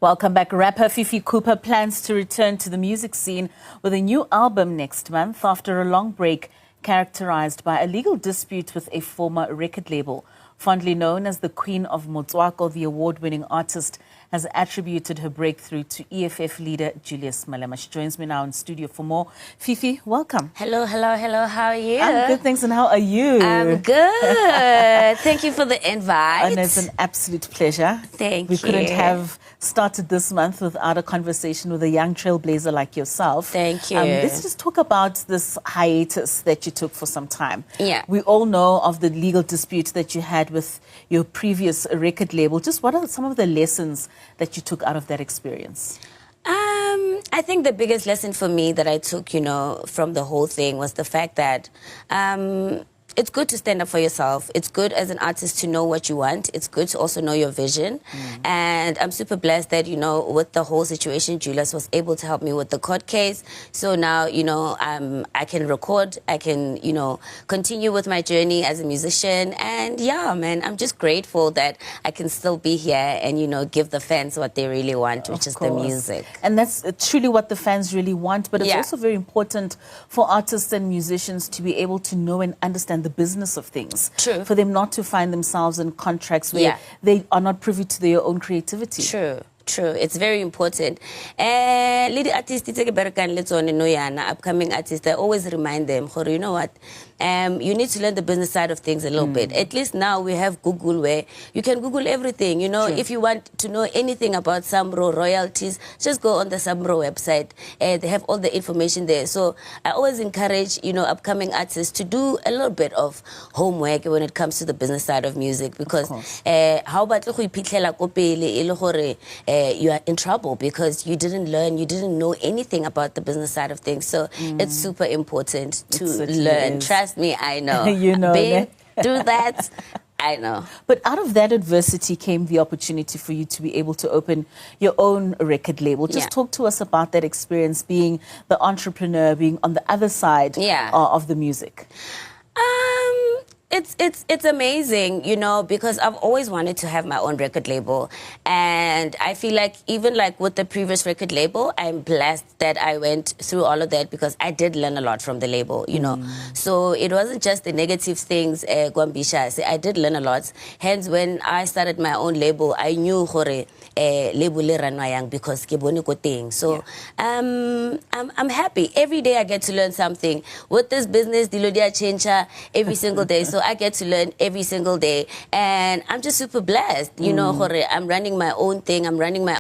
Welcome back. Rapper Fifi plans to return to the music scene with a new album next month after a long break characterized by a legal dispute with a former record label. Fondly known as the Queen of Motswako, the award-winning artist has attributed her breakthrough to EFF leader Julius Malema. She joins me now in studio for more. Fifi, welcome. Hello. How are you? I'm good, thanks. And how are you? I'm good. Thank you for the invite. And it's an absolute pleasure. Thank you. We you. couldn't have started this month without a conversation with a young trailblazer like yourself. Thank you. Let's just talk about this hiatus that you took for some time. Yeah. We all know of the legal dispute that you had with your previous record label. Just what are some of the lessons that you took out of that experience? I think the biggest lesson for me that I took, from the whole thing was the fact that it's good to stand up for yourself. It's good as an artist to know what you want. It's good to also know your vision. And I'm super blessed that, with the whole situation, Julius was able to help me with the court case. So now, I can record, I can, continue with my journey as a musician. And yeah, man, I'm just grateful that I can still be here and, give the fans what they really want, which is the music. And that's truly what the fans really want. But it's also very important for artists and musicians to be able to know and understand the business of things. True. For them not to find themselves in contracts where they are not privy to their own creativity. True. It's very important. Lady artists, upcoming artists, I always remind them, you know what? You need to learn the business side of things a little bit. At least now we have Google where you can Google everything. If you want to know anything about Samro royalties, just go on the Samro website. They have all the information there. So I always encourage, upcoming artists to do a little bit of homework when it comes to the business side of music, because how about you are in trouble because you didn't learn, you didn't know anything about the business side of things. So it's super important to learn. Trust me, I know. Been through that, I know. But out of that adversity came the opportunity for you to be able to open your own record label. Just talk to us about that experience, being the entrepreneur, being on the other side of the music. It's amazing, because I've always wanted to have my own record label. And I feel like even like with the previous record label, I'm blessed that I went through all of that because I did learn a lot from the label, So it wasn't just the negative things, Gwambisha. I did learn a lot. Hence, when I started my own label, I knew label le ranwayang because ke bone ko teng. So I'm happy. Every day I get to learn something. With this business, dilo dia change every single day. So I get to learn every single day. And I'm just super blessed. I'm running my own thing. I'm running my